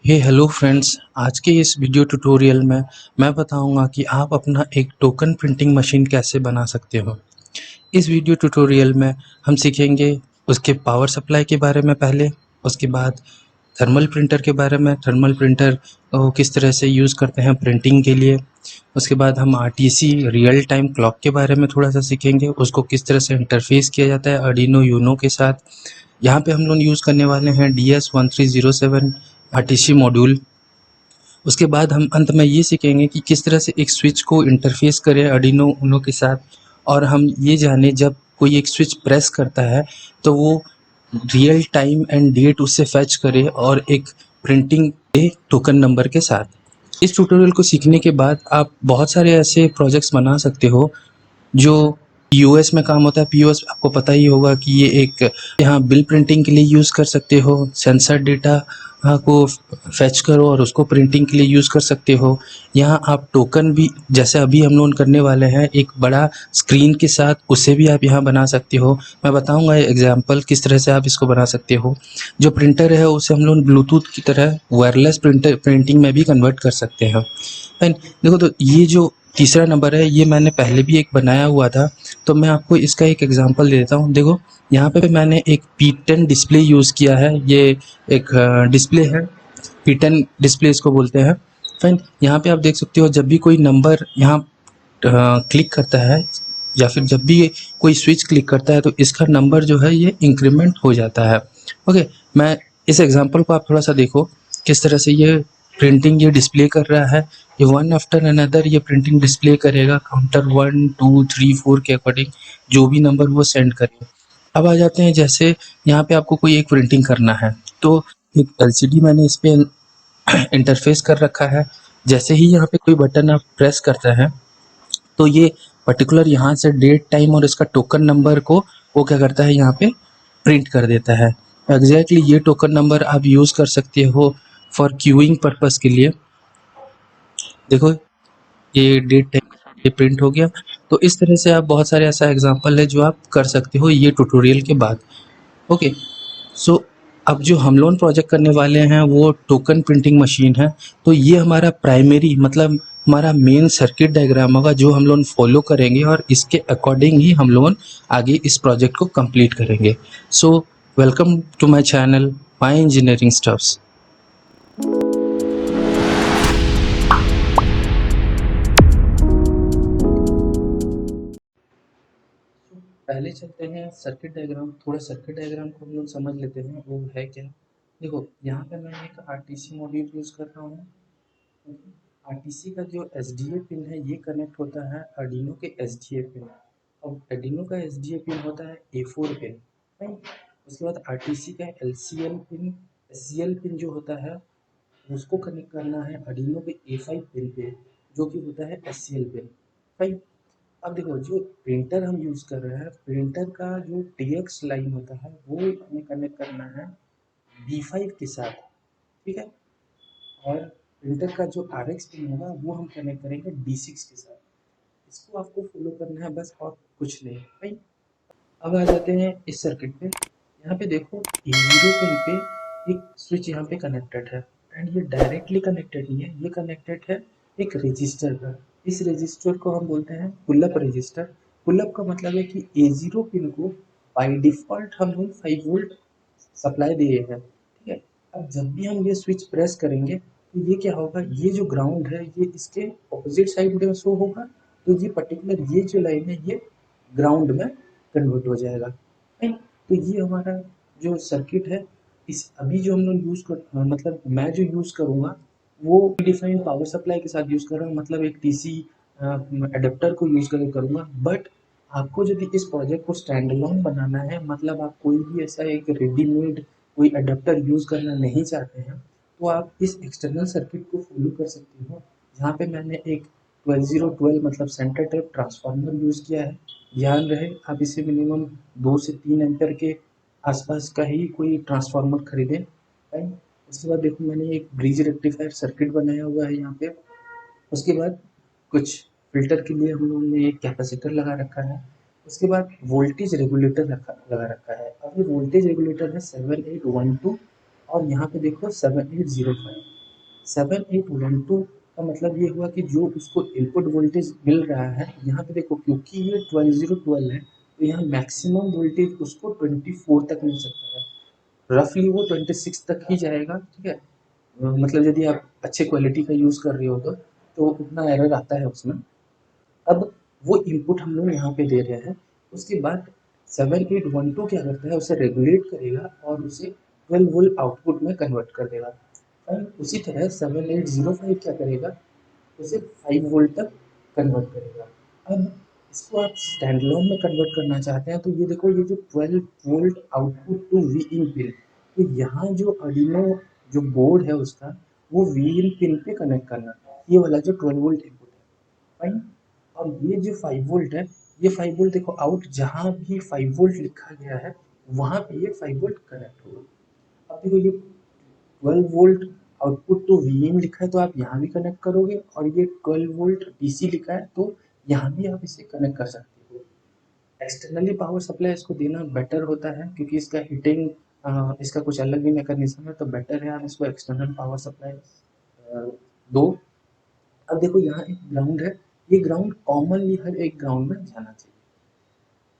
Hello friends. आज के इस वीडियो ट्यूटोरियल में मैं बताऊंगा कि आप अपना एक टोकन प्रिंटिंग मशीन कैसे बना सकते हो। इस वीडियो ट्यूटोरियल में हम सीखेंगे उसके पावर सप्लाई के बारे में पहले, उसके बाद थर्मल प्रिंटर के बारे में, थर्मल प्रिंटर को किस तरह से यूज़ करते हैं प्रिंटिंग के लिए। उसके बाद हम आरटीसी रियल टाइम क्लॉक के बारे में थोड़ा सा सीखेंगे, उसको किस तरह से इंटरफेस किया जाता है आर्डिनो यूनो के साथ। यहाँ पे हम लोग यूज़ करने वाले हैं DS1307 आरटीसी मॉड्यूल। उसके बाद हम अंत में ये सीखेंगे कि किस तरह से एक स्विच को इंटरफेस करें आर्डिनो यूनो के साथ, और हम ये जाने जब कोई एक स्विच प्रेस करता है तो वो रियल टाइम एंड डेट उससे फैच करे और एक प्रिंटिंग दे टोकन नंबर के साथ। इस ट्यूटोरियल को सीखने के बाद आप बहुत सारे ऐसे प्रोजेक्ट्स बना सकते हो जो पीओएस में काम होता है। पीओएस आपको पता ही होगा कि ये एक यहाँ बिल प्रिंटिंग के लिए यूज़ कर सकते हो। सेंसर डेटा को फैच करो और उसको प्रिंटिंग के लिए यूज़ कर सकते हो। यहाँ आप टोकन भी, जैसे अभी हम लोग करने वाले हैं एक बड़ा स्क्रीन के साथ, उसे भी आप यहाँ बना सकते हो। मैं बताऊँगा एग्जाम्पल किस तरह से आप इसको बना सकते हो। जो प्रिंटर है उसे हम लोग ब्लूटूथ की तरह वायरलेस प्रिंटिंग में भी कन्वर्ट कर सकते हैं। एंड देखो, तो ये जो तीसरा नंबर है ये मैंने पहले भी एक बनाया हुआ था, तो मैं आपको इसका एक एग्जांपल देता हूँ। देखो, यहाँ पे मैंने एक P10 डिस्प्ले यूज़ किया है। ये एक डिस्प्ले है, P10 डिस्प्ले इसको बोलते हैं। फाइन, यहाँ पे आप देख सकते हो जब भी कोई नंबर यहाँ क्लिक करता है या फिर जब भी कोई स्विच क्लिक करता है तो इसका नंबर जो है ये इंक्रीमेंट हो जाता है। ओके, मैं इस एग्जांपल को आप थोड़ा सा देखो किस तरह से ये प्रिंटिंग ये डिस्प्ले कर रहा है। ये वन आफ्टर अनदर ये प्रिंटिंग डिस्प्ले करेगा, काउंटर 1 2 3 4 के अकॉर्डिंग जो भी नंबर वो सेंड करे। अब आ जाते हैं, जैसे यहाँ पे आपको कोई एक प्रिंटिंग करना है तो एक एलसीडी मैंने इस पे इंटरफेस कर रखा है। जैसे ही यहाँ पे कोई बटन आप प्रेस करते हैं तो ये पर्टिकुलर यहाँ से डेट टाइम और इसका टोकन नंबर को वो क्या करता है, यहाँ पे प्रिंट कर देता है। एग्जैक्टली ये टोकन नंबर आप यूज़ कर सकते हो फॉर क्यूइंग पर्पस के लिए। देखो, ये डेट टाइम ये प्रिंट हो गया। तो इस तरह से आप बहुत सारे ऐसा एग्जांपल है जो आप कर सकते हो ये ट्यूटोरियल के बाद। ओके, सो अब जो हम लोग प्रोजेक्ट करने वाले हैं वो टोकन प्रिंटिंग मशीन है। तो ये हमारा प्राइमरी मतलब हमारा मेन सर्किट डायग्राम होगा जो हम लोग फॉलो करेंगे और इसके अकॉर्डिंग ही हम लोग आगे इस प्रोजेक्ट को कंप्लीट करेंगे। So welcome to my channel my engineering stuffs. पहले चलते हैं सर्किट डायग्राम, थोड़ा सर्किट डायग्राम को हम लोग समझ लेते हैं वो है क्या। देखो, यहाँ पे मैं एक आरटीसी मॉड्यूल यूज़ कर रहा हूँ। आरटीसी का जो एसडीए पिन है ये कनेक्ट होता है आर्डिनो के एसडीए पिन। अब आर्डिनो का एसडीए पिन होता है A4 पिन, राइट। उसके बाद आरटीसी का एलसीएल पिन, एससीएल पिन जो होता है उसको कनेक्ट करना है आर्डिनो के A5 पिन पे, जो कि होता है एससीएल पिन, राइट। अब देखो, जो प्रिंटर हम यूज़ कर रहे हैं, प्रिंटर का जो टीएक्स लाइन होता है वो हमें कनेक्ट करना है B5 के साथ, ठीक है। और प्रिंटर का जो RX पिन होगा वो हम कनेक्ट करेंगे D6 के साथ। इसको आपको फॉलो करना है बस, और कुछ नहीं, राइट। अब आ जाते हैं इस सर्किट पे। यहाँ पे देखो, A0 पिन पे एक स्विच यहाँ पे कनेक्टेड है, एंड ये डायरेक्टली कनेक्टेड नहीं है, ये कनेक्टेड है एक रजिस्टर पर। इस रजिस्टर को हम बोलते हैं pull up resistor. Pull up का मतलब है कि A0 पिन को बाय डिफॉल्ट हम लोग 5 वोल्ट सप्लाई दिए हैं, ठीक है। अब जब भी हम ये स्विच प्रेस करेंगे तो ये क्या होगा, ये जो ग्राउंड है ये इसके ऑपोजिट साइड में शो होगा। तो ये पर्टिकुलर ये जो लाइन है ये ग्राउंड में कन्वर्ट हो जाएगा, राइट। तो ये हमारा जो सर्किट है, इस अभी जो हम लोग यूज़ कर मतलब मैं जो यूज़ करूँगा वो डिफाइंड पावर सप्लाई के साथ यूज़ कर रहा हूँ, मतलब एक टीसी अडेप्टर को यूज़ करके करूँगा। बट आपको यदि इस प्रोजेक्ट को स्टैंड अलोन बनाना है, मतलब आप कोई भी ऐसा एक रेडीमेड कोई अडेप्टर यूज़ करना नहीं चाहते हैं, तो आप इस एक्सटर्नल सर्किट को फॉलो कर सकते हो। जहाँ पे मैंने एक 12012 मतलब सेंटर टाइप ट्रांसफार्मर यूज़ किया है। ध्यान रहे आप इसे मिनिमम 2 से 3 एम्पीयर के आसपास का ही कोई ट्रांसफार्मर खरीदें, राइट। उसके बाद देखो, मैंने एक ब्रिज रेक्टिफायर सर्किट बनाया हुआ है यहाँ पे। उसके बाद कुछ फिल्टर के लिए हम लोगों ने एक कैपेसिटर लगा रखा है। उसके बाद वोल्टेज रेगुलेटर लगा रखा है। अब ये वोल्टेज रेगुलेटर है 7812, और यहाँ पे देखो 7805। 7812 का मतलब ये हुआ कि जो उसको इनपुट वोल्टेज मिल रहा है, यहाँ पे देखो क्योंकि ये 12012 है तो यहाँ मैक्सिमम वोल्टेज उसको 24 तक मिल सकता है। रफली वो 26 तक ही जाएगा, ठीक है। मतलब यदि आप अच्छे क्वालिटी का यूज़ कर रहे हो तो उतना एरर आता है उसमें। अब वो इनपुट हम लोग यहाँ पे दे रहे हैं, उसके बाद 7812 क्या करता है, उसे रेगुलेट करेगा और उसे 12 वोल्ट आउटपुट में कन्वर्ट कर देगा। और उसी तरह 7805 क्या करेगा, उसे 5 वोल्ट तक कन्वर्ट करेगा। अब इसको आप स्टैंडअलोन में कन्वर्ट करना चाहते हैं तो ये देखो, ये जो 12 volt output to V in pin, तो यहाँ जो अर्डिनो जो बोर्ड है उसका, वो वी इन पिन पे कनेक्ट करना, ये वाला जो 12 वोल्ट इनपुट है, फाइन। और ये जो 5 वोल्ट है, ये 5 वोल्ट देखो आउट जहाँ भी 5 वोल्ट लिखा गया है वहाँ पे ये 5 वोल्ट कनेक्ट होगा। अब देखो ये 12 वोल्ट आउटपुट टू वीइन लिखा है तो आप यहाँ भी कनेक्ट करोगे, और ये 12 वोल्ट डीसी लिखा है तो यहाँ भी आप इसे कनेक्ट कर सकते हो। एक्सटर्नली पावर सप्लाई इसको देना बेटर होता है क्योंकि इसका हीटिंग इसका कुछ अलग ही मैकेनिज्म है, तो बेटर है आप इसको एक्सटर्नल पावर सप्लाई दो। अब देखो यहाँ एक ग्राउंड है, ये ग्राउंड कॉमनली हर एक ग्राउंड में जाना चाहिए,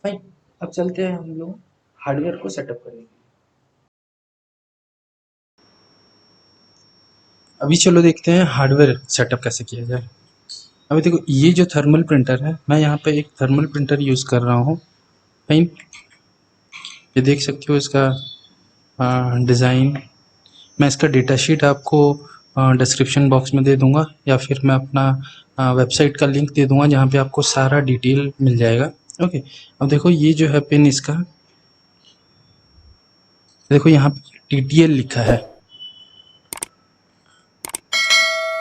फाइन। अब चलते हैं हम लोग हार्डवेयर को सेटअप करने के लिए। अभी चलो देखते हैं हार्डवेयर सेटअप कैसे किया जाए। अभी देखो ये जो थर्मल प्रिंटर है, मैं यहाँ पे एक थर्मल प्रिंटर यूज़ कर रहा हूँ, फाइन। ये देख सकते हो इसका डिज़ाइन। मैं इसका डेटा शीट आपको डिस्क्रिप्शन बॉक्स में दे दूंगा, या फिर मैं अपना वेबसाइट का लिंक दे दूंगा जहाँ पे आपको सारा डिटेल मिल जाएगा। ओके, अब देखो ये जो है पिन इसका, देखो यहाँ पे TTL लिखा है।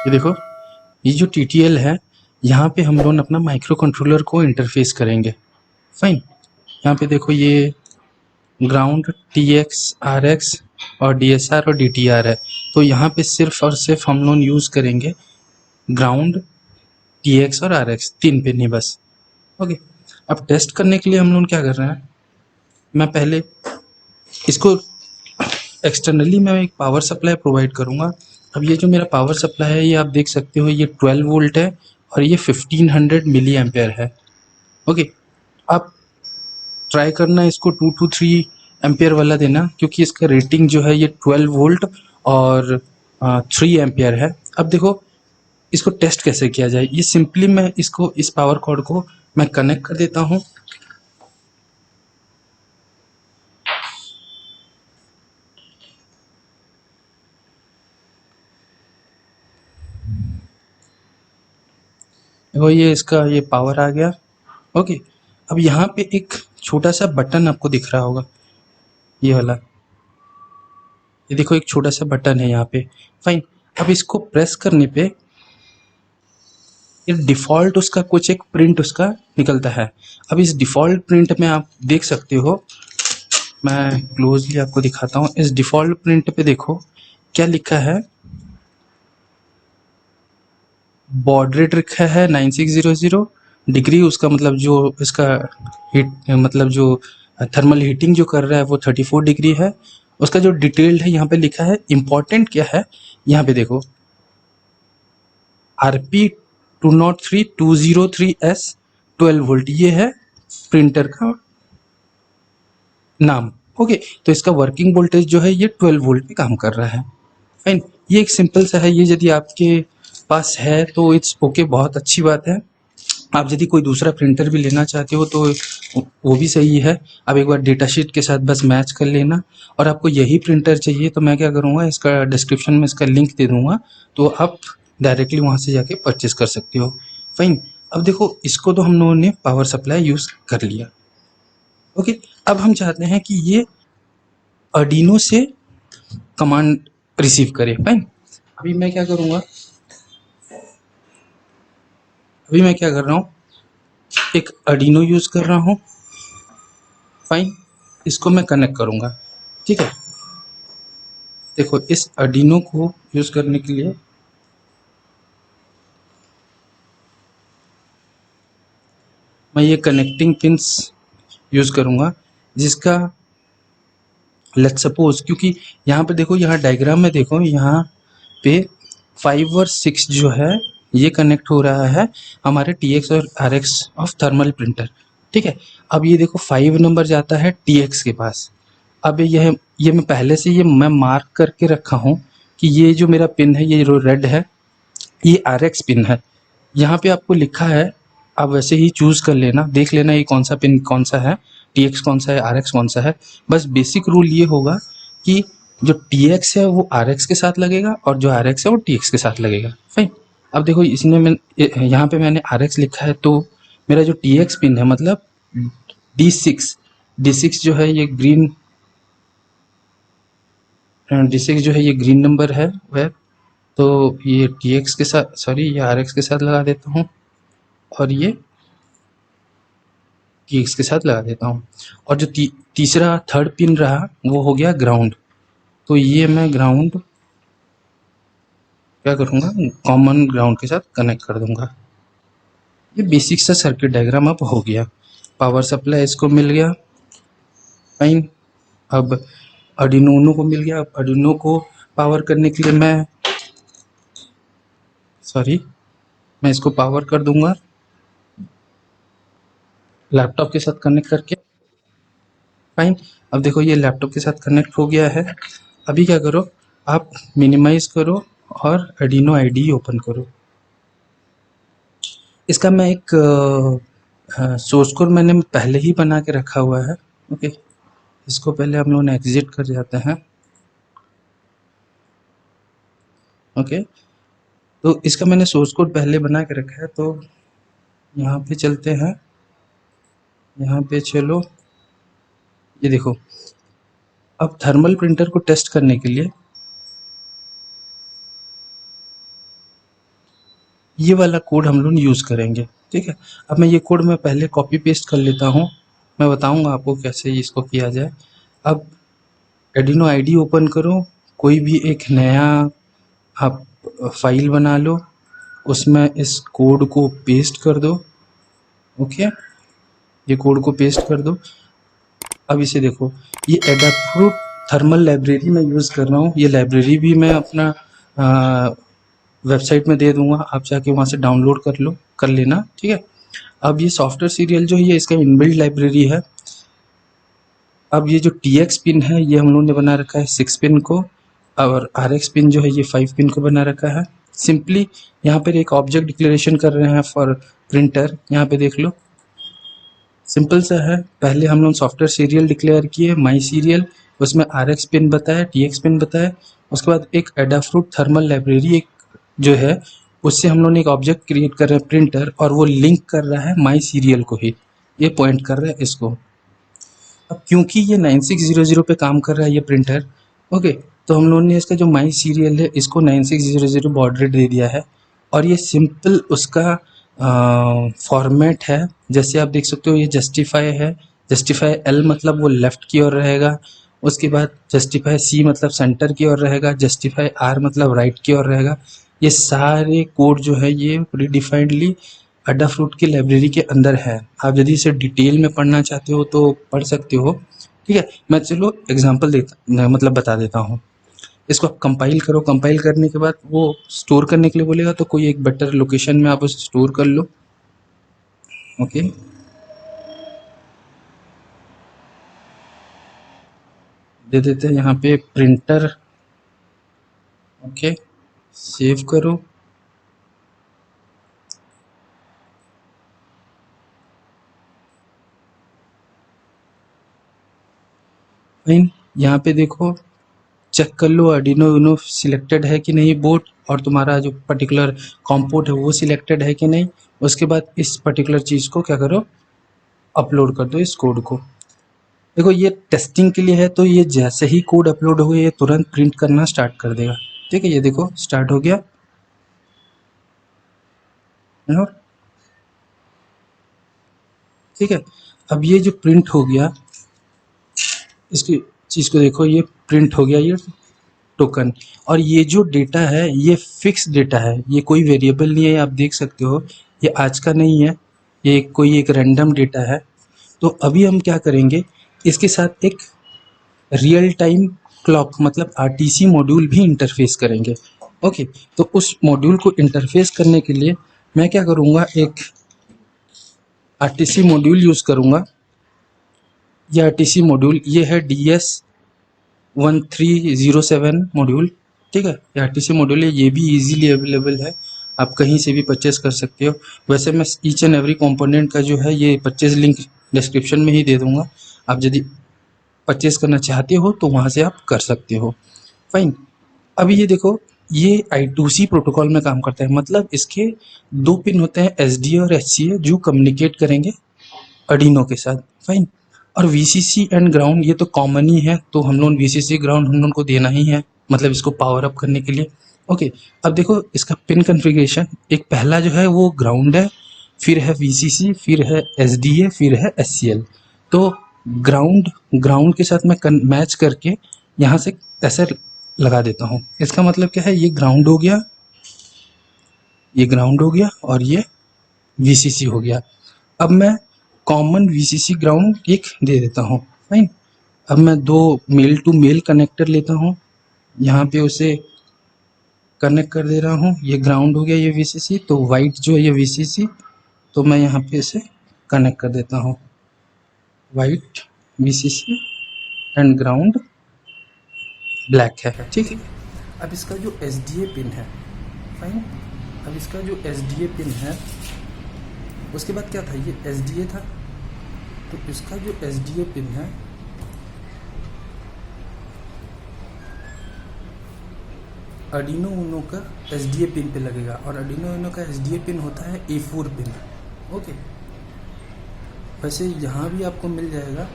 ये देखो, ये जो TTL है, यहाँ पे हम लोग अपना माइक्रो कंट्रोलर को इंटरफेस करेंगे, फाइन। यहाँ पे देखो ये ग्राउंड TX RX और DSR और DTR है, तो यहाँ पे सिर्फ और सिर्फ हम लोग यूज़ करेंगे ग्राउंड TX और RX, 3 पिन ही बस। ओके, अब टेस्ट करने के लिए हम लोग क्या कर रहे हैं, मैं पहले इसको एक्सटर्नली मैं एक पावर सप्लाई प्रोवाइड करूँगा। अब ये जो मेरा पावर सप्लाई है, ये आप देख सकते हो, ये 12 वोल्ट है और ये 1500 मिली एम्पेयर है। ओके, आप ट्राई करना इसको 2 to 3 एम्पेयर वाला देना, क्योंकि इसका रेटिंग जो है ये 12 वोल्ट और 3 एम्पेयर है। अब देखो इसको टेस्ट कैसे किया जाए, ये सिंपली मैं इसको इस पावर कॉर्ड को मैं कनेक्ट कर देता हूँ। देखो ये इसका ये पावर आ गया। ओके, अब यहाँ पे एक छोटा सा बटन आपको दिख रहा होगा, ये वाला, ये देखो एक छोटा सा बटन है यहाँ पे, फाइन। अब इसको प्रेस करने पे ये डिफ़ॉल्ट उसका कुछ एक प्रिंट उसका निकलता है। अब इस डिफ़ॉल्ट प्रिंट में आप देख सकते हो, मैं क्लोजली आपको दिखाता हूँ। इस डिफ़ॉल्ट प्रिंट पे देखो क्या लिखा है, बॉड रेट लिखा है 9600 डिग्री, उसका मतलब जो इसका हीट मतलब जो थर्मल हीटिंग जो कर रहा है वो 34 डिग्री है। उसका जो डिटेल्ड है यहाँ पे लिखा है, इम्पॉर्टेंट क्या है यहाँ पे देखो, RP 203203S 12 वोल्ट, ये है प्रिंटर का नाम। ओके, तो इसका वर्किंग वोल्टेज जो है ये 12 वोल्ट पे काम कर रहा है, फाइन। ये एक सिंपल सा है, ये यदि आपके पास है तो इट्स ओके, बहुत अच्छी बात है। आप यदि कोई दूसरा प्रिंटर भी लेना चाहते हो तो वो भी सही है, आप एक बार डेटा शीट के साथ बस मैच कर लेना। और आपको यही प्रिंटर चाहिए तो मैं क्या करूँगा, इसका डिस्क्रिप्शन में इसका लिंक दे दूँगा, तो आप डायरेक्टली वहाँ से जाके परचेस कर सकते हो, फाइन। अब देखो इसको तो हम लोगों ने पावर सप्लाई यूज़ कर लिया। ओके, अब हम चाहते हैं कि ये अर्डिनो से कमांड रिसीव करे, फाइन। अभी मैं क्या करूँगा, अभी मैं क्या कर रहा हूँ, एक अर्डिनो यूज़ कर रहा हूँ, फाइन। इसको मैं कनेक्ट करूँगा, ठीक है। देखो इस अर्डिनो को यूज़ करने के लिए मैं ये कनेक्टिंग पिंस यूज़ करूँगा, जिसका लेट्स सपोज, क्योंकि यहाँ पे देखो, यहाँ डायग्राम में देखो, यहाँ पे 5 और 6 जो है ये कनेक्ट हो रहा है हमारे TX और RX ऑफ थर्मल प्रिंटर। ठीक है, अब ये देखो 5 नंबर जाता है TX के पास। अब ये मैं पहले से ये मैं मार्क करके रखा हूँ कि ये जो मेरा पिन है, ये जो रेड है, ये RX पिन है। यहाँ पे आपको लिखा है, आप वैसे ही चूज कर लेना, देख लेना ये कौन सा पिन कौन सा है, TX कौन सा है, RX कौन सा है। बस बेसिक रूल ये होगा कि जो TX है वो RX के साथ लगेगा और जो RX है वो TX के साथ लगेगा। फाइन। अब देखो इसमें मैं यहाँ पे मैंने RX लिखा है, तो मेरा जो TX पिन है मतलब D6 जो है ये ग्रीन, D6 जो है ये ग्रीन नंबर है वह, तो ये TX के साथ, सॉरी ये RX के साथ लगा देता हूँ और ये TX के साथ लगा देता हूँ। और जो तीसरा थर्ड पिन रहा वो हो गया ग्राउंड, तो ये मैं ग्राउंड क्या करूँगा, कॉमन ग्राउंड के साथ कनेक्ट कर दूंगा। ये बेसिक सा सर्किट डायग्राम अब हो गया। पावर सप्लाई इसको मिल गया, फाइन। अब आर्डिनो उनो को मिल गया। अब आर्डिनो को पावर करने के लिए मैं इसको पावर कर दूंगा लैपटॉप के साथ कनेक्ट करके। फाइन। अब देखो ये लैपटॉप के साथ कनेक्ट हो गया है। अभी क्या करो, आप मिनिमाइज करो और आर्डिनो IDE ओपन करो। इसका मैं एक सोर्स कोड मैंने पहले ही बना के रखा हुआ है। ओके, इसको पहले हम लोग एग्जिट कर जाते हैं। ओके, तो इसका मैंने सोर्स कोड पहले बना के रखा है, तो यहाँ पे चलते हैं, यहाँ पे चलो, ये देखो अब थर्मल प्रिंटर को टेस्ट करने के लिए ये वाला कोड हम लोग यूज़ करेंगे। ठीक है, अब मैं ये कोड मैं पहले कॉपी पेस्ट कर लेता हूँ, मैं बताऊँगा आपको कैसे इसको किया जाए। अब आर्डिनो IDE ओपन करो, कोई भी एक नया आप फाइल बना लो, उसमें इस कोड को पेस्ट कर दो। ओके, ये कोड को पेस्ट कर दो। अब इसे देखो, ये एडाफ्रूट थर्मल लाइब्रेरी मैं यूज़ कर रहा हूँ। ये लाइब्रेरी भी मैं अपना वेबसाइट में दे दूंगा, आप जाके वहाँ से डाउनलोड कर लेना। ठीक है, अब ये सॉफ्टवेयर सीरियल जो है ये इसका इनबिल्ट लाइब्रेरी है। अब ये जो TX पिन है ये हम लोगों ने बना रखा है 6 पिन को, और RX पिन जो है ये 5 पिन को बना रखा है। सिंपली यहाँ पर एक ऑब्जेक्ट डिक्लेरेशन कर रहे हैं फॉर प्रिंटर, यहाँ पे देख लो, सिंपल सा है। पहले हम लोग सॉफ्टवेयर सीरियल डिक्लेयर किए, माई सीरियल, उसमें RX पिन बताया, TX पिन बताया, उसके बाद एक एडाफ्रूट थर्मल लाइब्रेरी एक जो है उससे हम लोग ने एक ऑब्जेक्ट क्रिएट कर रहे हैं प्रिंटर, और वो लिंक कर रहा है माई सीरियल को ही, ये पॉइंट कर रहा है इसको। अब क्योंकि ये 9600 पे काम कर रहा है ये प्रिंटर, ओके, तो हम लोगों ने इसका जो माई सीरियल है इसको 9600 बॉड रेट दे दिया है, और ये सिंपल उसका फॉर्मेट है। जैसे आप देख सकते हो ये जस्टिफाई है, जस्टिफाई L मतलब वो लेफ्ट की ओर रहेगा, उसके बाद जस्टिफाई C मतलब सेंटर की ओर रहेगा, जस्टिफाई R मतलब राइट की ओर रहेगा। ये सारे कोड जो है ये प्री डिफाइंडली अडाफ्रूट की लाइब्रेरी के अंदर है। आप यदि इसे डिटेल में पढ़ना चाहते हो तो पढ़ सकते हो। ठीक है, मैं चलो एग्जांपल देता मतलब बता देता हूँ। इसको आप कंपाइल करो, कंपाइल करने के बाद वो स्टोर करने के लिए बोलेगा, तो कोई एक बेटर लोकेशन में आप उसे स्टोर कर लो। ओके, दे देते हैं यहाँ पे प्रिंटर। ओके, सेव करो। फाइन, यहाँ पे देखो चेक कर लो आर्डिनो यूनो सिलेक्टेड है कि नहीं बोर्ड, और तुम्हारा जो पर्टिकुलर कॉम्पोर्ट है वो सिलेक्टेड है कि नहीं। उसके बाद इस पर्टिकुलर चीज़ को क्या करो, अपलोड कर दो इस कोड को। देखो ये टेस्टिंग के लिए है, तो ये जैसे ही कोड अपलोड हो ये तुरंत प्रिंट करना स्टार्ट कर देगा। ठीक है, ये देखो स्टार्ट हो गया। और ठीक है, अब ये जो प्रिंट हो गया, इसकी चीज़ को देखो, ये प्रिंट हो गया ये टोकन, और ये जो डेटा है ये फिक्स डेटा है, ये कोई वेरिएबल नहीं है। आप देख सकते हो ये आज का नहीं है, ये कोई एक रैंडम डेटा है। तो अभी हम क्या करेंगे, इसके साथ एक रियल टाइम क्लॉक मतलब RTC मॉड्यूल भी इंटरफेस करेंगे। ओके, तो उस मॉड्यूल को इंटरफेस करने के लिए मैं क्या करूँगा, एक आरटीसी मॉड्यूल यूज़ करूँगा। ये आरटीसी मॉड्यूल ये है DS1307 मॉड्यूल, ठीक है। ये आरटीसी मॉड्यूल है, ये भी इजीली अवेलेबल है, आप कहीं से भी परचेस कर सकते हो। वैसे मैं ईच एंड एवरी कंपोनेंट का जो है ये परचेस लिंक डिस्क्रिप्शन में ही दे दूंगा, आप यदि परचेस करना चाहते हो तो वहाँ से आप कर सकते हो। फाइन, अभी ये देखो, ये I2C प्रोटोकॉल में काम करता है, मतलब इसके 2 पिन होते हैं, SDA और HCA, जो कम्युनिकेट करेंगे अर्डिनो के साथ। फाइन, और VCC एंड ग्राउंड ये तो कॉमन ही है, तो हम लोग VCC ग्राउंड हम लोग को देना ही है, मतलब इसको पावर अप करने के लिए। ओके, अब देखो इसका पिन कॉन्फ़िगरेशन, एक पहला जो है वो ग्राउंड है, फिर है VCC, फिर है SDA, फिर है SCL। तो ग्राउंड के साथ मैं मैच करके यहाँ से ऐसे लगा देता हूँ। इसका मतलब क्या है, ये ग्राउंड हो गया, ये ग्राउंड हो गया, और ये VCC हो गया। अब मैं कॉमन VCC ग्राउंड एक दे देता हूँ। फाइन, अब मैं 2 मेल टू मेल कनेक्टर लेता हूँ, यहाँ पे उसे कनेक्ट कर दे रहा हूँ। ये ग्राउंड हो गया, ये VCC, तो वाइट जो है ये VCC, तो मैं यहाँ पे इसे कनेक्ट कर देता हूँ, white VCC and ground black है, ठीक है। अब इसका जो SDA पिन है, फाइन, अब इसका जो SDA पिन है, उसके बाद क्या था, ये SDA था, तो इसका जो SDA पिन है, अर्डिनो यूनो का SDA पिन पे लगेगा, और अर्डिनो यूनो का SDA पिन होता है A4 पिन। ओके, वैसे यहाँ भी आपको मिल जाएगा,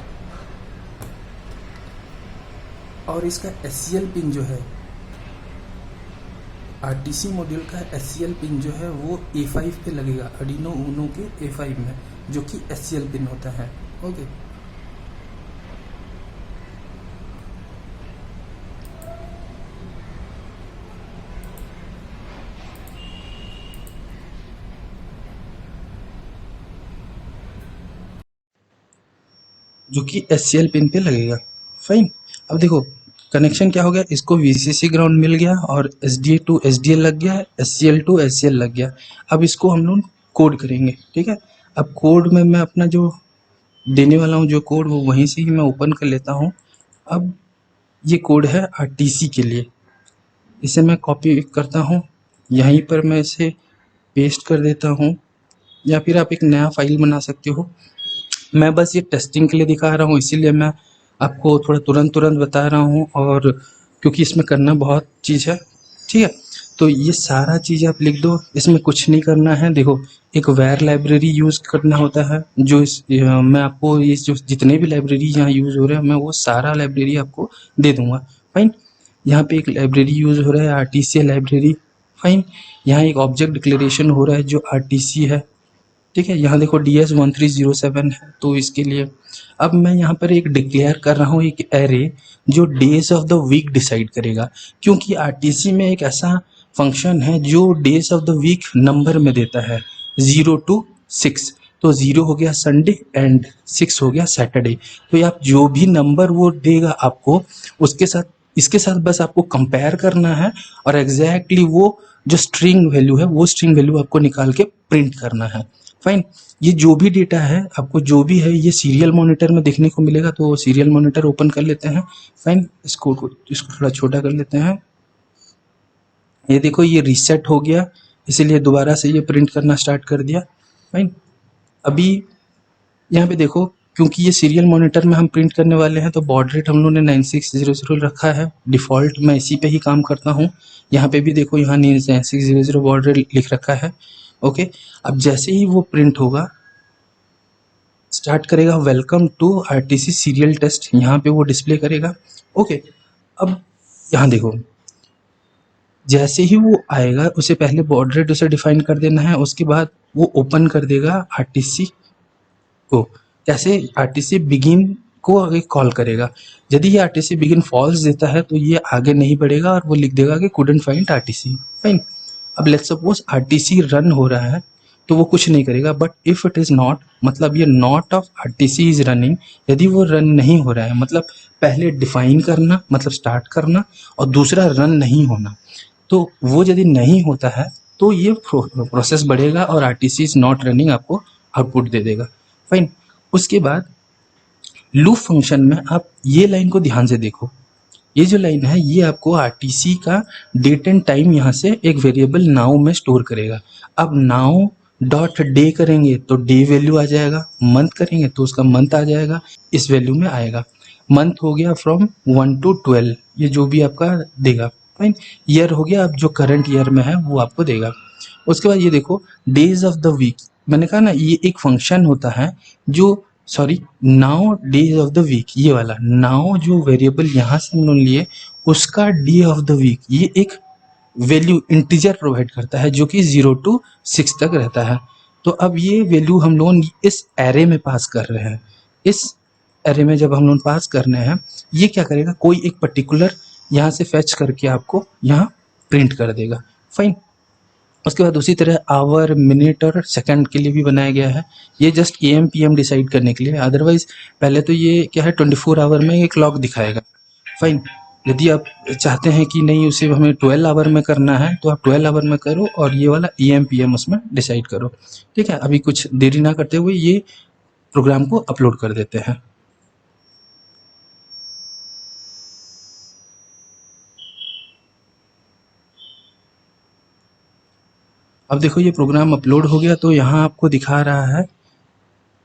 और इसका SCL पिन जो है, आरटीसी मॉड्यूल का SCL पिन जो है वो A5 पे लगेगा, अर्डिनो यूनो के A5 में, जो कि SCL पिन होता है। ओके, जो कि SCL पिन पे लगेगा। फाइन, अब देखो कनेक्शन क्या हो गया, इसको VCC ग्राउंड मिल गया, और SDA टू SDL लग गया, SCL टू SCL लग गया। अब इसको हम लोग कोड करेंगे, ठीक है। अब कोड में मैं अपना जो देने वाला हूँ जो कोड, वो वहीं से ही मैं ओपन कर लेता हूँ। अब ये कोड है आरटीसी के लिए, इसे मैं कॉपी करता हूँ, यहीं पर मैं इसे पेस्ट कर देता हूँ, या फिर आप एक नया फाइल बना सकते हो। मैं बस ये टेस्टिंग के लिए दिखा रहा हूँ, इसीलिए मैं आपको थोड़ा तुरंत बता रहा हूँ, और क्योंकि इसमें करना बहुत चीज़ है, ठीक है। तो ये सारा चीज़ आप लिख दो, इसमें कुछ नहीं करना है। देखो, एक वेर लाइब्रेरी यूज़ करना होता है, जो मैं आपको ये जो जितने भी लाइब्रेरी यहाँ यूज़ हो रहे हैं, मैं वो सारा लाइब्रेरी आपको दे दूँगा। फाइन, यहाँ पे एक लाइब्रेरी यूज़ हो रहा है आरटीसी लाइब्रेरी। फाइन, यहाँ एक ऑब्जेक्ट डिक्लेरेशन हो रहा है जो आरटीसी है, ठीक है। यहाँ देखो DS1307 है, तो इसके लिए अब मैं यहाँ पर एक डिक्लेयर कर रहा हूँ, एक एरे जो days of the week decide करेगा, क्योंकि आरटीसी में एक ऐसा फंक्शन है जो days of the week number में देता है, 0 to 6। तो 0 हो गया संडे एंड 6 हो गया सैटरडे। तो आप जो भी नंबर वो देगा आपको, उसके साथ इसके साथ बस आपको कंपेयर करना है, और एग्जैक्टली वो जो स्ट्रिंग वैल्यू है वो स्ट्रिंग वैल्यू आपको निकाल के प्रिंट करना है। फाइन, ये जो भी डेटा है आपको जो भी है ये सीरियल मॉनिटर में देखने को मिलेगा, तो सीरियल मॉनिटर ओपन कर लेते हैं। फाइन, इसको थोड़ा छोटा कर लेते हैं। ये देखो ये रीसेट हो गया, इसीलिए दोबारा से ये प्रिंट करना स्टार्ट कर दिया। फाइन, अभी यहाँ पे देखो, क्योंकि ये सीरियल मॉनिटर में हम प्रिंट करने वाले हैं, तो बॉड रेट हम लोगों ने 9600 रखा है डिफ़ॉल्ट, मैं इसी पे ही काम करता हूँ। यहाँ पे भी देखो, यहाँ 9600 बॉड रेट लिख रखा है। ओके, अब जैसे ही वो प्रिंट होगा, स्टार्ट करेगा welcome to RTC serial test, यहाँ पे वो डिस्प्ले करेगा। ओके, अब यहाँ देखो, जैसे ही वो आएगा उसे पहले बॉड रेट उसे डिफाइन कर देना है, उसके बाद वो ओपन कर देगा आरटीसी को। कैसे, आरटीसी बिगिन को आगे कॉल करेगा। यदि ये आरटीसी बिगिन फॉल्स देता है तो ये आगे नहीं बढ़ेगा, और वो लिख देगा कि कुडंट फाइंड आरटीसी। फाइन, अब लेट्स सपोज आरटीसी रन हो रहा है, तो वो कुछ नहीं करेगा। But if it is not, मतलब ये not of RTC is running, यदि वो रन नहीं हो रहा है, मतलब पहले डिफाइन करना मतलब स्टार्ट करना, और दूसरा रन नहीं होना। तो वो यदि नहीं होता है तो ये प्रोसेस बढ़ेगा और आरटीसी इज नॉट रनिंग आपको आउटपुट दे देगा। फाइन। उसके बाद लूप फंक्शन में आप ये लाइन को ध्यान से देखो। ये जो लाइन है ये आपको आरटीसी का डेट एंड टाइम यहाँ से एक वेरिएबल नाउ में स्टोर करेगा। अब नाउ डॉट डे करेंगे तो डे वैल्यू आ जाएगा, मंथ करेंगे तो उसका मंथ आ जाएगा, इस वैल्यू में आएगा। मंथ हो गया फ्रॉम 1 to 12, ये जो भी आपका देगा। फाइन। ईयर हो गया, अब जो करंट ईयर में है वो आपको देगा। उसके बाद ये देखो डेज ऑफ द वीक, मैंने कहा ना ये एक फंक्शन होता है जो sorry now days of the week, ये वाला नाउ जो वेरिएबल यहाँ से हम लोग लिए उसका डे ऑफ द वीक ये एक वैल्यू इंटीजर प्रोवाइड करता है जो कि 0 to 6 तक रहता है। तो अब ये वैल्यू हम लोग इस एरे में पास कर रहे हैं। इस एरे में जब हम लोग पास करने हैं ये क्या करेगा, कोई एक पर्टिकुलर यहाँ से फैच करके आपको यहाँ प्रिंट कर देगा। फाइन। उसके बाद उसी तरह आवर, मिनट और सेकंड के लिए भी बनाया गया है। ये just M P M decide करने के लिए, अदरवाइज पहले तो ये क्या है 24 आवर में एक क्लॉक दिखाएगा। फाइन। यदि आप चाहते हैं कि नहीं उसे हमें 12 आवर में करना है तो आप 12 आवर में करो और ये वाला ए एम पी एम उसमें डिसाइड करो। ठीक है, अभी कुछ देरी ना करते हुए ये प्रोग्राम को अपलोड कर देते हैं। अब देखो ये प्रोग्राम अपलोड हो गया तो यहाँ आपको दिखा रहा है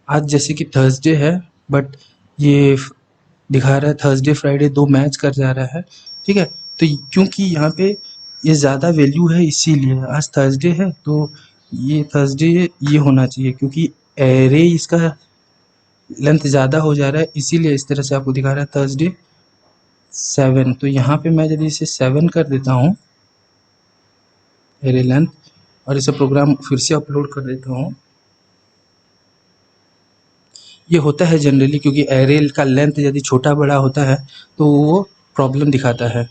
आज जैसे कि थर्सडे है, बट ये दिखा रहा है थर्सडे फ्राइडे दो मैच कर जा रहा है। ठीक है, तो क्योंकि यहाँ पे ये ज़्यादा वैल्यू है इसीलिए आज थर्सडे है तो ये थर्सडे ये होना चाहिए, क्योंकि एरे इसका लेंथ ज़्यादा हो जा रहा है इसीलिए इस तरह से आपको दिखा रहा है थर्सडे 7। तो यहाँ पे मैं यदि इसे 7 कर देता हूँ एरे लेंथ और इसे प्रोग्राम फिर से अपलोड कर देता हूँ, ये होता है जनरली क्योंकि एरे का लेंथ यदि छोटा बड़ा होता है तो वो प्रॉब्लम दिखाता है।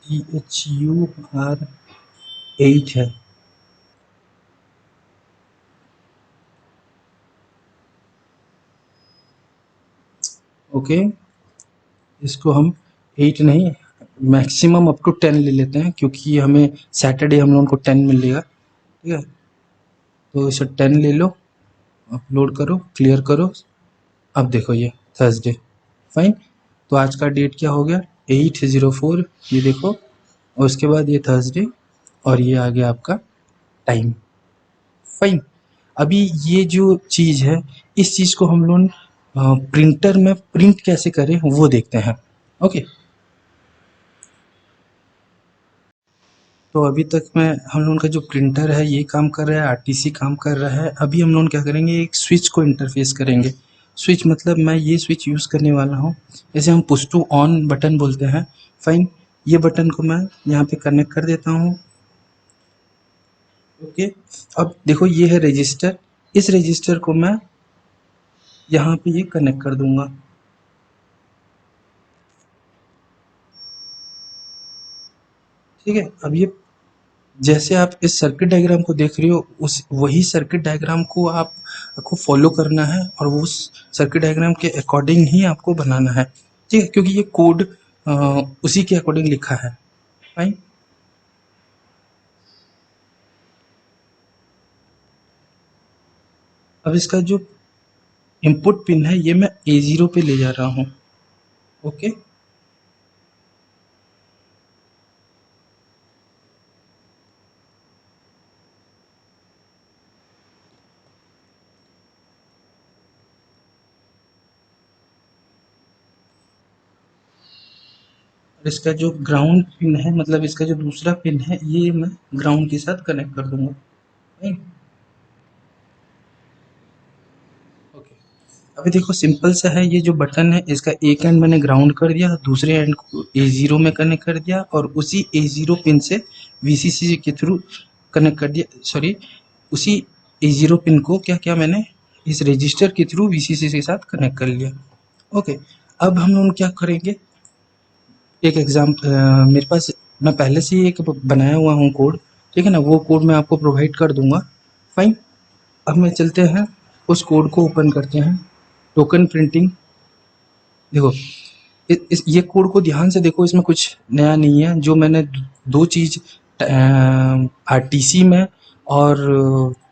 THUR 8 है। ओके, इसको हम 8 नहीं मैक्सिमम अप टू 10 ले लेते हैं क्योंकि हमें सैटरडे हम लोगों को 10 मिलेगा। ठीक है, तो इसे 10 ले लो, अपलोड करो, क्लियर करो। अब देखो ये थर्सडे। फाइन। तो आज का डेट क्या हो गया 8/04, ये देखो, और उसके बाद ये थर्सडे और ये आ गया आपका टाइम। फाइन। अभी ये जो चीज़ है इस चीज़ को हम लोग प्रिंटर में प्रिंट कैसे करें वो देखते हैं। ओके, तो अभी तक में हम लोगों का जो प्रिंटर है ये काम कर रहा है, आरटीसी काम कर रहा है। अभी हम लोग क्या करेंगे, एक स्विच को इंटरफेस करेंगे। स्विच मतलब मैं ये स्विच यूज़ करने वाला हूँ, जैसे हम पुश टू ऑन बटन बोलते हैं। फाइन। ये बटन को मैं यहाँ पे कनेक्ट कर देता हूँ। ओके, अब देखो ये है रजिस्टर, इस रजिस्टर को मैं यहाँ पे ये कनेक्ट कर दूंगा। ठीक है, अब ये जैसे आप इस सर्किट डायग्राम को देख रहे हो उस वही सर्किट डायग्राम को आपको फॉलो करना है और वो उस सर्किट डायग्राम के अकॉर्डिंग ही आपको बनाना है। ठीक है, क्योंकि ये कोड उसी के अकॉर्डिंग लिखा है। फाइन। अब इसका जो इनपुट पिन है ये मैं A0 पे ले जा रहा हूँ। ओके, और इसका जो ग्राउंड पिन है मतलब इसका जो दूसरा पिन है ये मैं ग्राउंड के साथ कनेक्ट कर दूंगा। फाइन। ओके, अभी देखो सिंपल सा है, ये जो बटन है इसका एक एंड मैंने ग्राउंड कर दिया, दूसरे एंड को A0 में कनेक्ट कर दिया और उसी A0 पिन से VCC के थ्रू कनेक्ट कर दिया। सॉरी, उसी A0 पिन को क्या किया मैंने इस रजिस्टर के थ्रू VCC के साथ कनेक्ट कर लिया। ओके, अब हम लोग क्या करेंगे, एक मेरे पास मैं पहले से ही एक बनाया हुआ हूँ कोड। ठीक है ना, वो कोड मैं आपको प्रोवाइड कर दूंगा। फाइन। अब मैं चलते हैं उस कोड को ओपन करते हैं, टोकन प्रिंटिंग। देखो ये कोड को ध्यान से देखो, इसमें कुछ नया नहीं है। जो मैंने दो चीज़ आरटीसी में और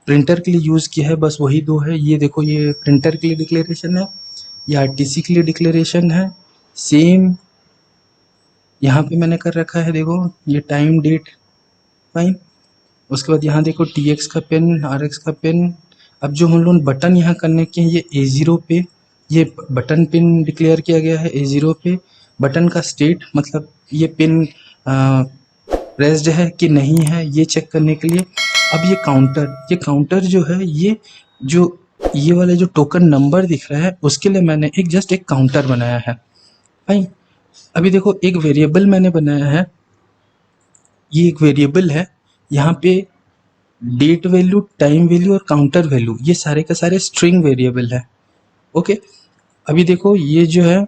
प्रिंटर के लिए यूज़ किया है, बस वही दो है। ये देखो, ये प्रिंटर के लिए डिक्लेरेशन है, ये आरटीसी के लिए डिक्लेरेशन है। सेम यहाँ पे मैंने कर रखा है, देखो ये टाइम डेट, फाइन। उसके बाद यहाँ देखो TX का पिन, RX का पिन। अब जो हम लोग बटन यहाँ करने के हैं, ये A0 पे ये बटन पिन डिक्लेयर किया गया है। A0 पे बटन का स्टेट, मतलब ये पिन प्रेस्ड है कि नहीं है, ये चेक करने के लिए। अब ये काउंटर जो है, ये वाला जो टोकन नंबर दिख रहा है, उसके लिए मैंने जस्ट एक काउंटर बनाया है, फाइन। अभी देखो, एक वेरिएबल मैंने बनाया है, ये एक वेरिएबल है। यहाँ पे डेट वैल्यू, टाइम वैल्यू और काउंटर वैल्यू, ये सारे का सारे स्ट्रिंग वेरिएबल है। ओके, अभी देखो ये जो है,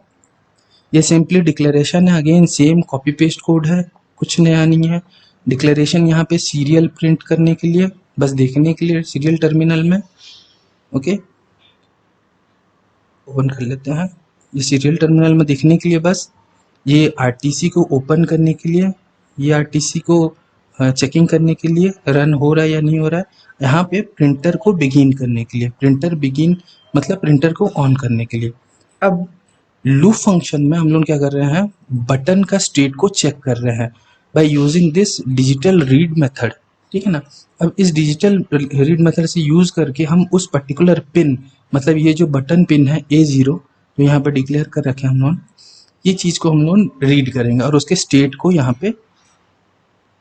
ये सिंपली डिक्लेरेशन है। Again same copy paste code है, कुछ नया नहीं है। डिक्लेरेशन यहाँ पे सीरियल प्रिंट करने के लिए, बस देखने के लिए सीरियल टर्मिनल में। ओके, ओपन कर लेते हैं। ये सीरियल टर्मिनल में देखने के लिए, बस ये आरटीसी को ओपन करने के लिए, ये आरटीसी को चेकिंग करने के लिए रन हो रहा है या नहीं हो रहा है। यहाँ पे प्रिंटर को बिगिन करने के लिए, प्रिंटर बिगिन मतलब प्रिंटर को ऑन करने के लिए। अब लूप फंक्शन में हम लोग क्या कर रहे हैं, बटन का स्टेट को चेक कर रहे हैं by using this digital read method, ठीक है ना। अब इस डिजिटल रीड मेथड से यूज करके हम उस पर्टिकुलर पिन, मतलब ये जो बटन पिन है A0 जो यहाँ पे डिक्लेयर कर रखे हैं हम लोग, ये चीज को हम लोग रीड करेंगे और उसके स्टेट को यहाँ पे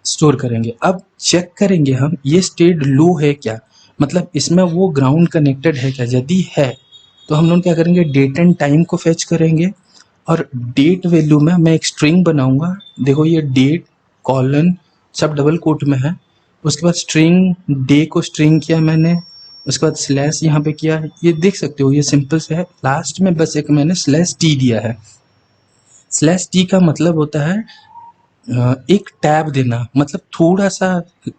स्टोर करेंगे। अब चेक करेंगे हम, ये स्टेट लो है क्या, मतलब इसमें वो ग्राउंड कनेक्टेड है क्या। यदि है तो हम लोग क्या करेंगे, डेट एंड टाइम को फेच करेंगे और डेट वैल्यू में मैं एक स्ट्रिंग बनाऊंगा। देखो ये डेट कॉलन सब डबल कोट में है। उसके बाद स्ट्रिंग डे को स्ट्रिंग किया मैंने, उसके बाद स्लैश यहाँ पे किया, ये देख सकते हो ये सिंपल से है। लास्ट में बस एक मैंने स्लैश टी दिया है। स्लैश टी का मतलब होता है एक टैब देना, मतलब थोड़ा सा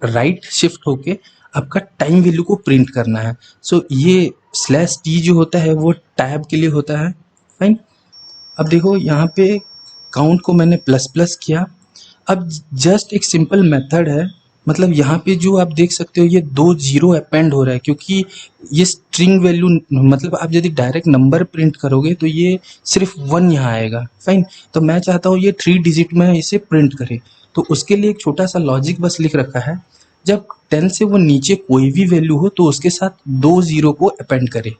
राइट शिफ्ट होके आपका टाइम वैल्यू को प्रिंट करना है। सो ये स्लैश टी जो होता है वो टैब के लिए होता है, फाइन। अब देखो यहाँ पे काउंट को मैंने प्लस प्लस किया। अब जस्ट एक सिंपल मेथड है, मतलब यहाँ पे जो आप देख सकते हो ये 2 जीरो अपेंड हो रहा है, क्योंकि ये स्ट्रिंग वैल्यू, मतलब आप यदि डायरेक्ट नंबर प्रिंट करोगे तो ये सिर्फ 1 यहाँ आएगा, फाइन। तो मैं चाहता हूँ ये 3 डिजिट में इसे प्रिंट करे, तो उसके लिए एक छोटा सा लॉजिक बस लिख रखा है। जब 10 से वो नीचे कोई भी वैल्यू हो तो उसके साथ 2 जीरो को अपेंड करे,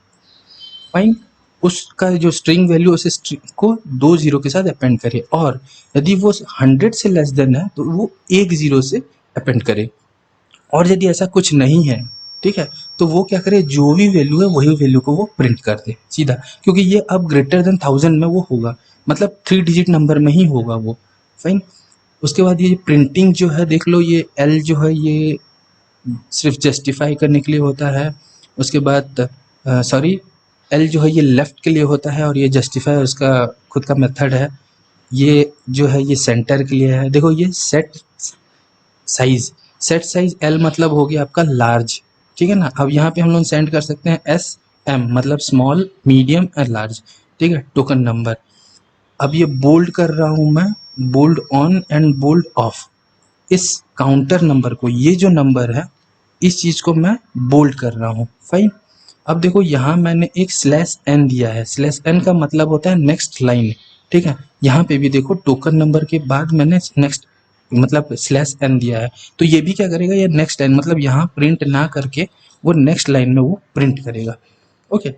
फाइन। उसका जो स्ट्रिंग वैल्यू उस स्ट्रिंग को 2 जीरो के साथ अपेंड करे, और यदि वो 100 से लेस देन है तो वो 1 जीरो से अपेंड करे। और यदि ऐसा कुछ नहीं है, ठीक है, तो वो क्या करे, जो भी वैल्यू है वही वैल्यू को वो प्रिंट कर दे सीधा, क्योंकि ये अब ग्रेटर देन 1000 में वो होगा, मतलब 3 डिजिट नंबर में ही होगा वो, फाइन। उसके बाद ये प्रिंटिंग जो है देख लो, ये एल जो है ये सिर्फ जस्टिफाई करने के लिए होता है। उसके बाद सॉरी, एल जो है ये लेफ्ट के लिए होता है और ये जस्टिफाई उसका खुद का मेथड है। ये जो है ये सेंटर के लिए है। देखो ये सेट साइज एल मतलब हो गया आपका लार्ज, ठीक है ना। अब यहाँ पे हम लोग सेंड कर सकते हैं SM मतलब स्मॉल मीडियम एंड लार्ज, ठीक है, टोकन नंबर। अब ये बोल्ड कर रहा हूँ मैं, bold on and bold off, इस काउंटर नंबर को, ये जो नंबर है इस चीज को मैं बोल्ड कर रहा हूँ, फाइन। अब देखो यहाँ मैंने एक स्लैश एन दिया है, स्लैश एन का मतलब होता है नेक्स्ट लाइन, ठीक है। यहाँ पे भी देखो टोकन नंबर के बाद मैंने नेक्स्ट मतलब स्लैश एन दिया है, तो ये भी क्या करेगा, ये नेक्स्ट लाइन मतलब यहाँ प्रिंट ना करके वो नेक्स्ट लाइन में वो प्रिंट करेगा। ओके,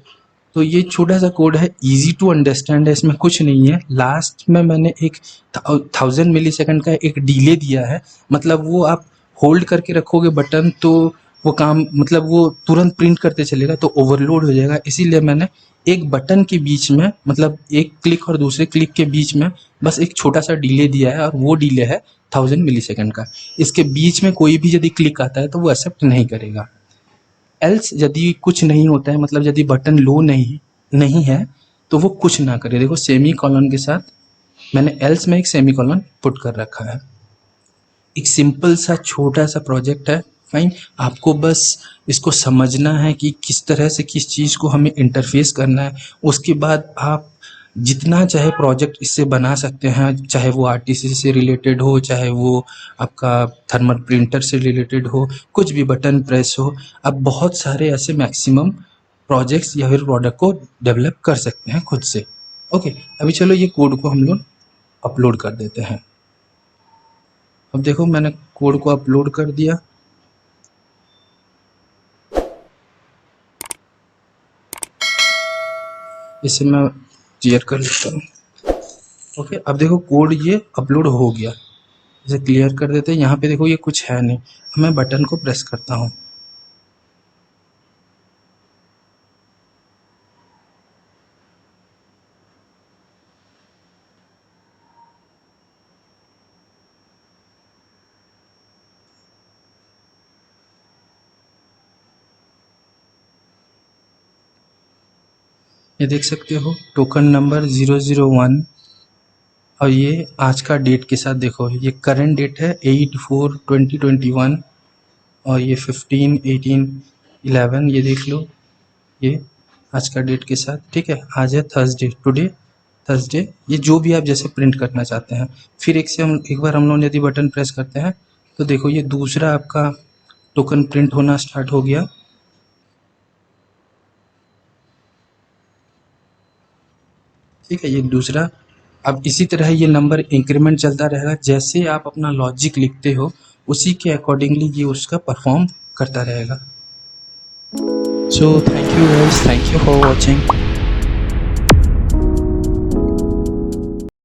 तो ये छोटा सा कोड है, इजी टू अंडरस्टैंड है, इसमें कुछ नहीं है। लास्ट में मैंने एक 1000 मिली सेकेंड का एक डिले दिया है, मतलब वो आप होल्ड करके रखोगे बटन तो वो काम, मतलब वो तुरंत प्रिंट करते चलेगा तो ओवरलोड हो जाएगा, इसीलिए मैंने एक बटन के बीच में, मतलब एक क्लिक और दूसरे क्लिक के बीच में बस एक छोटा सा डिले दिया है, और वो डिले है 1000 मिली सेकेंड का। इसके बीच में कोई भी यदि क्लिक आता है तो वो एक्सेप्ट नहीं करेगा। एल्स यदि कुछ नहीं होता है, मतलब यदि बटन लो नहीं है तो वो कुछ ना करे। देखो सेमी कॉलन के साथ मैंने एल्स में एक सेमी कॉलन पुट कर रखा है। एक सिंपल सा छोटा सा प्रोजेक्ट है, फाइन। आपको बस इसको समझना है कि किस तरह से किस चीज़ को हमें इंटरफेस करना है। उसके बाद आप जितना चाहे प्रोजेक्ट इससे बना सकते हैं, चाहे वो आरटीसी से रिलेटेड हो, चाहे वो आपका थर्मल प्रिंटर से रिलेटेड हो, कुछ भी बटन प्रेस हो, आप बहुत सारे ऐसे मैक्सिमम प्रोजेक्ट्स या फिर प्रोडक्ट को डेवलप कर सकते हैं खुद से। ओके, अभी चलो ये कोड को हम लोग अपलोड कर देते हैं। अब देखो मैंने कोड को अपलोड कर दिया। इसे मैं क्लियर कर लेता हूँ। ओके, अब देखो कोड ये अपलोड हो गया। इसे क्लियर कर देते हैं। यहाँ पे देखो ये कुछ है नहीं। मैं बटन को प्रेस करता हूँ। ये देख सकते हो टोकन नंबर 001 और ये आज का डेट के साथ देखो, ये करंट डेट है 8/4/2021 और ये 15/18/11 ये देख लो, ये आज का डेट के साथ। ठीक है, आज है थर्सडे, टुडे थर्सडे। ये जो भी आप जैसे प्रिंट करना चाहते हैं। फिर एक बार हम लोग यदि बटन प्रेस करते हैं तो देखो ये दूसरा आपका टोकन प्रिंट होना स्टार्ट हो गया। ठीक है, ये दूसरा। अब इसी तरह ये नंबर इंक्रीमेंट चलता रहेगा। जैसे आप अपना लॉजिक लिखते हो उसी के अकॉर्डिंगली ये उसका परफॉर्म करता रहेगा। So thank you guys, thank you for watching.